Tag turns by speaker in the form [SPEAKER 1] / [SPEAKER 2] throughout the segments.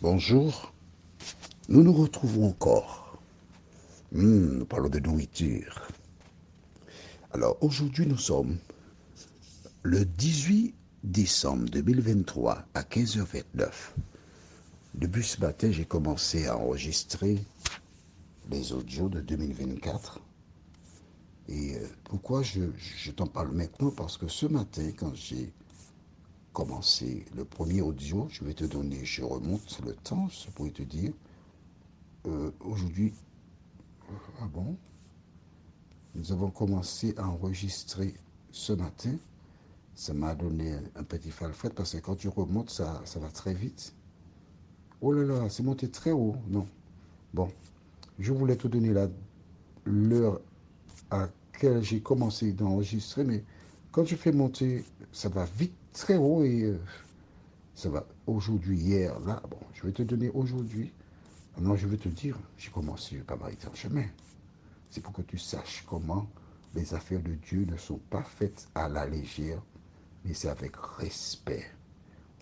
[SPEAKER 1] Bonjour, nous nous retrouvons encore. Nous parlons de nourriture. Alors aujourd'hui nous sommes le 18 décembre 2023 à 15h29. Depuis ce matin, j'ai commencé à enregistrer les audios de 2024. Et pourquoi je t'en parle maintenant? Parce que ce matin, quand j'ai commencé le premier audio, je vais te donner, je remonte le temps, je pourrais te dire, aujourd'hui, ah bon, nous avons commencé à enregistrer ce matin. Ça m'a donné un petit falfret parce que quand tu remontes, ça va très vite. Oh là là, c'est monté très haut. Non. Bon, je voulais te donner l'heure à laquelle j'ai commencé d'enregistrer, mais quand je fais monter, ça va vite très haut et ça va aujourd'hui, hier, là. Bon, je vais te donner aujourd'hui. Non, je vais te dire, j'ai commencé par m'arrêter en chemin. C'est pour que tu saches comment les affaires de Dieu ne sont pas faites à la légère, mais c'est avec respect.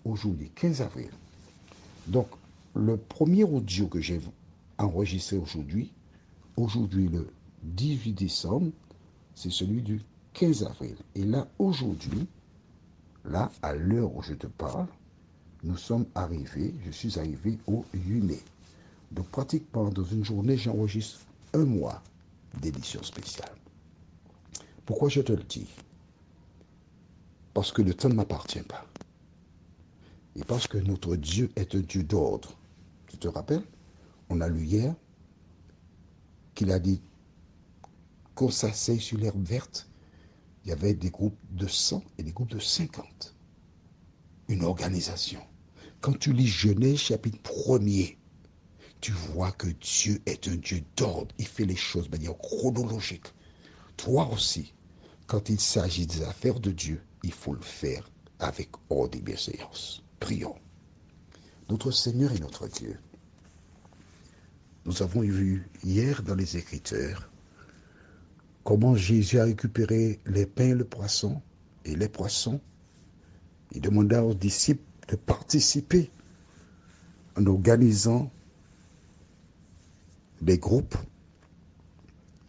[SPEAKER 1] Aujourd'hui, 15 avril. Donc, le premier audio que j'ai enregistré aujourd'hui le 18 décembre, c'est celui du 15 avril. Et là, aujourd'hui, là, à l'heure où je te parle, je suis arrivé au 8 mai. Donc, pratiquement, dans une journée, j'enregistre un mois d'édition spéciale. Pourquoi je te le dis? Parce que le temps ne m'appartient pas. Et parce que notre Dieu est un Dieu d'ordre. Tu te rappelles? On a lu hier qu'il a dit qu'on s'asseye sur l'herbe verte. Il y avait des groupes de 100 et des groupes de 50. Une organisation. Quand tu lis Genèse chapitre 1er, tu vois que Dieu est un Dieu d'ordre. Il fait les choses de manière chronologique. Toi aussi, quand il s'agit des affaires de Dieu, il faut le faire avec ordre et bienséance. Prions. Notre Seigneur et notre Dieu, nous avons vu hier dans les Écritures comment Jésus a récupéré les pains et le poisson, et les poissons. Il demanda aux disciples de participer en organisant des groupes,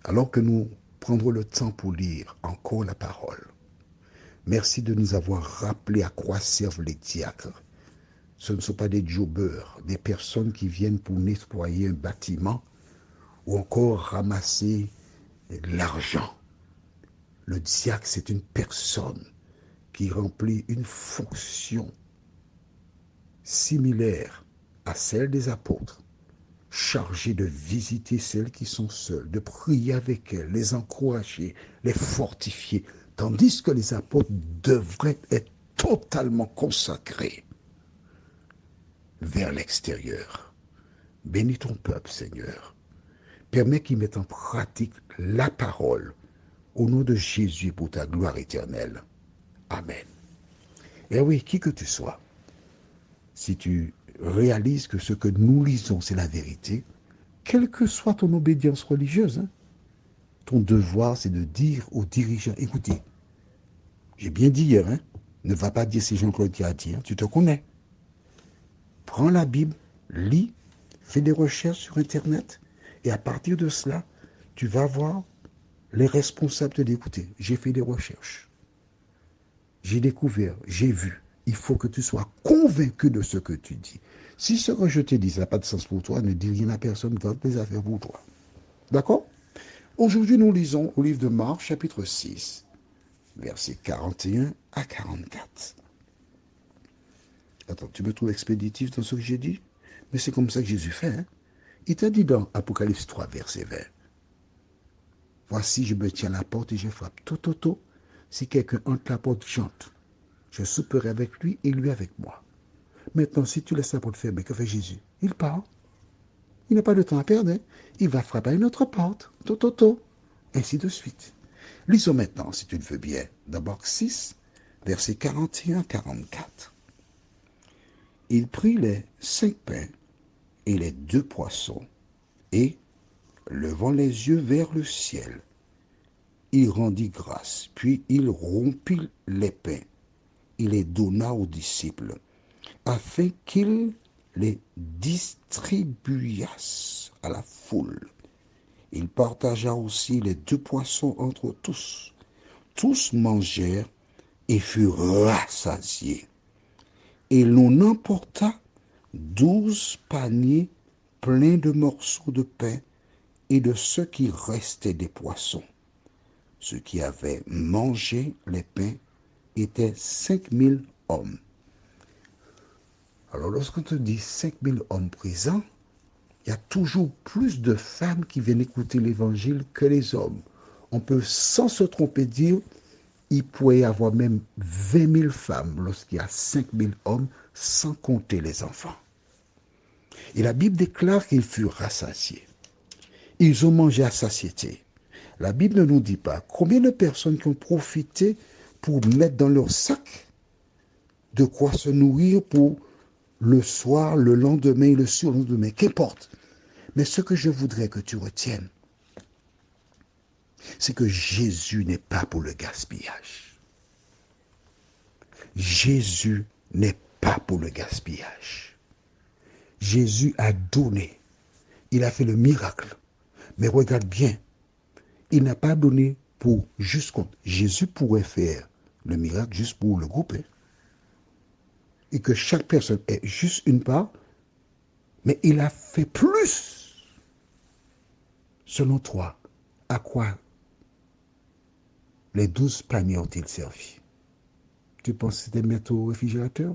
[SPEAKER 1] alors que nous prendrons le temps pour lire encore la parole. Merci de nous avoir rappelé à quoi servent les diacres. Ce ne sont pas des jobbers, des personnes qui viennent pour nettoyer un bâtiment ou encore ramasser l'argent. Le diacre, c'est une personne qui remplit une fonction similaire à celle des apôtres, chargée de visiter celles qui sont seules, de prier avec elles, les encourager, les fortifier, tandis que les apôtres devraient être totalement consacrés vers l'extérieur. Bénis ton peuple, Seigneur. Permets qu'il mette en pratique la parole au nom de Jésus pour ta gloire éternelle. Amen. Et oui, qui que tu sois, si tu réalises que ce que nous lisons, c'est la vérité, quelle que soit ton obédience religieuse, ton devoir, c'est de dire aux dirigeants, écoutez, j'ai bien dit hier, ne va pas dire c'est Jean-Claude qui a dit, tu te connais. Prends la Bible, lis, fais des recherches sur Internet, et à partir de cela, tu vas voir les responsables te dire, écoutez, j'ai fait des recherches, j'ai découvert, j'ai vu. Il faut que tu sois convaincu de ce que tu dis. Si ce que je te dis, ça n'a pas de sens pour toi, ne dis rien à personne, garde les affaires pour toi. D'accord? Aujourd'hui, nous lisons au livre de Marc, chapitre 6, versets 41 à 44. Attends, tu me trouves expéditif dans ce que j'ai dit? Mais c'est comme ça que Jésus fait. Il t'a dit dans Apocalypse 3, verset 20. Voici, je me tiens à la porte et je frappe. Toto. Si quelqu'un entre la porte, chante. Je souperai avec lui et lui avec moi. Maintenant, si tu laisses la porte fermée, que fait Jésus? Il part. Il n'a pas de temps à perdre. Il va frapper à une autre porte. Toto. Ainsi de suite. Lisons maintenant, si tu le veux bien, dans Marc 6, versets 41 à 44. Il prit les 5 pains et les 2 poissons, et, levant les yeux vers le ciel, il rendit grâce, puis il rompit les pains, il les donna aux disciples, afin qu'ils les distribua à la foule. Il partagea aussi les 2 poissons entre tous. Tous mangèrent et furent rassasiés. Et l'on emporta 12 paniers pleins de morceaux de pain et de ce qui restait des poissons. Ceux qui avaient mangé les pains étaient 5000 hommes. Alors lorsqu'on te dit 5000 hommes présents, il y a toujours plus de femmes qui viennent écouter l'évangile que les hommes. On peut sans se tromper dire, il pourrait y avoir même 20 000 femmes lorsqu'il y a 5000 hommes, sans compter les enfants. Et la Bible déclare qu'ils furent rassasiés. Ils ont mangé à satiété. La Bible ne nous dit pas combien de personnes qui ont profité pour mettre dans leur sac de quoi se nourrir pour le soir, le lendemain et le surlendemain, qu'importe. Mais ce que je voudrais que tu retiennes, c'est que Jésus n'est pas pour le gaspillage. Jésus n'est pas pour le gaspillage. Jésus a donné. Il a fait le miracle. Mais regarde bien, il n'a pas donné pour juste compte. Jésus pourrait faire le miracle juste pour le groupe. Et que chaque personne ait juste une part. Mais il a fait plus. Selon toi, à quoi les 12 paniers ont-ils servi? Tu penses que c'était mettre au réfrigérateur?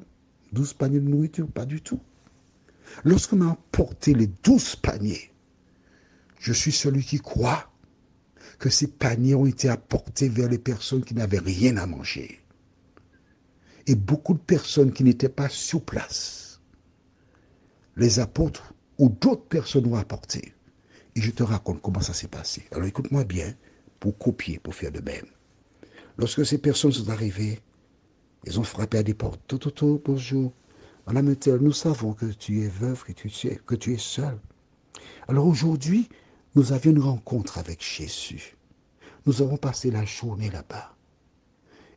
[SPEAKER 1] 12 paniers de nourriture? Pas du tout. Lorsqu'on a apporté les 12 paniers, je suis celui qui croit que ces paniers ont été apportés vers les personnes qui n'avaient rien à manger. Et beaucoup de personnes qui n'étaient pas sur place, les apôtres ou d'autres personnes ont apporté. Et je te raconte comment ça s'est passé. Alors écoute-moi bien pour copier, pour faire de même. Lorsque ces personnes sont arrivées, ils ont frappé à des portes. Toto, bonjour. Madame Telle, nous savons que tu es veuve, que tu es seule. Alors aujourd'hui, nous avions une rencontre avec Jésus. Nous avons passé la journée là-bas.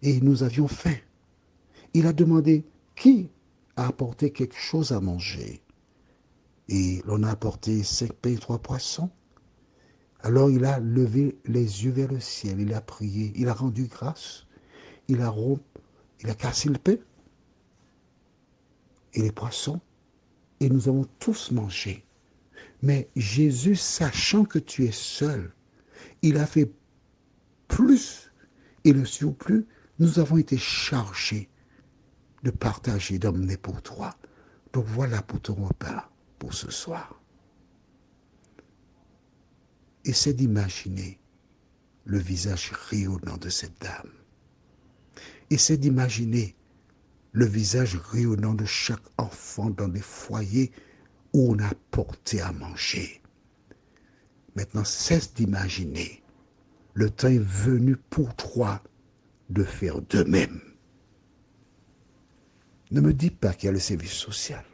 [SPEAKER 1] Et nous avions faim. Il a demandé qui a apporté quelque chose à manger. Et l'on a apporté 5 pains et 3 poissons. Alors il a levé les yeux vers le ciel, il a prié, il a rendu grâce, il a cassé le pain et les poissons, et nous avons tous mangé. Mais Jésus, sachant que tu es seul, il a fait plus, et le surplus, nous avons été chargés de partager, d'emmener pour toi. Donc voilà pour ton repas, pour ce soir. Essaie d'imaginer le visage rayonnant de cette dame. Essaie d'imaginer le visage rayonnant de chaque enfant dans des foyers où on a porté à manger. Maintenant, cesse d'imaginer. Le temps est venu pour toi de faire de même. Ne me dis pas qu'il y a le service social.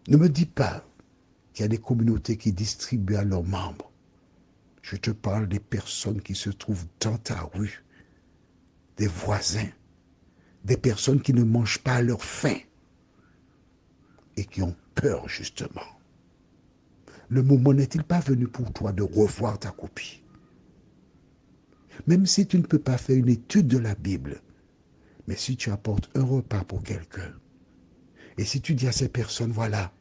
[SPEAKER 1] Ne me dis pas qu'il y a des communautés qui distribuent à leurs membres. Je te parle des personnes qui se trouvent dans ta rue, des voisins, des personnes qui ne mangent pas à leur faim et qui ont peur justement. Le moment n'est-il pas venu pour toi de revoir ta copie? Même si tu ne peux pas faire une étude de la Bible, mais si tu apportes un repas pour quelqu'un, et si tu dis à ces personnes, voilà,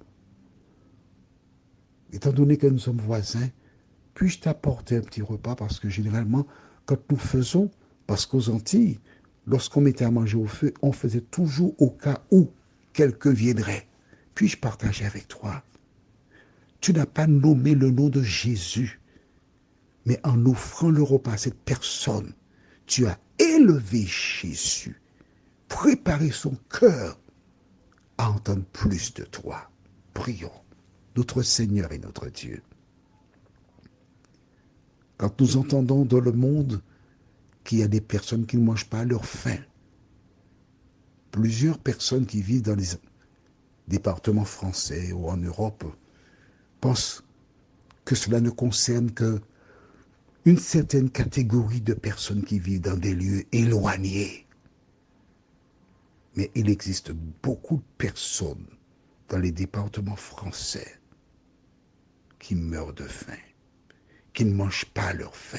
[SPEAKER 1] étant donné que nous sommes voisins, puis-je t'apporter un petit repas parce que généralement, quand nous faisons, parce qu'aux Antilles, lorsqu'on mettait à manger au feu, on faisait toujours au cas où quelqu'un viendrait. Puis-je partager avec toi? Tu n'as pas nommé le nom de Jésus, mais en offrant le repas à cette personne, tu as élevé Jésus, préparé son cœur à entendre plus de toi. Prions, notre Seigneur et notre Dieu. Quand nous entendons dans le monde qu'il y a des personnes qui ne mangent pas à leur faim, plusieurs personnes qui vivent dans les départements français ou en Europe pensent que cela ne concerne que une certaine catégorie de personnes qui vivent dans des lieux éloignés. Mais il existe beaucoup de personnes dans les départements français qui meurent de faim, qui ne mangent pas leur faim.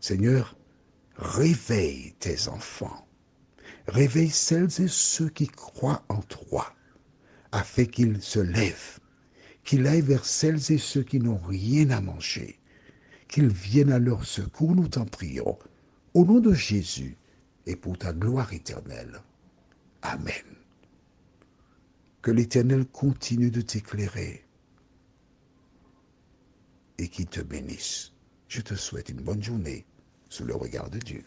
[SPEAKER 1] Seigneur, réveille tes enfants, réveille celles et ceux qui croient en toi, afin qu'ils se lèvent, qu'ils aillent vers celles et ceux qui n'ont rien à manger, qu'ils viennent à leur secours, nous t'en prions, au nom de Jésus et pour ta gloire éternelle. Amen. Que l'Éternel continue de t'éclairer et qu'il te bénisse. Je te souhaite une bonne journée sous le regard de Dieu.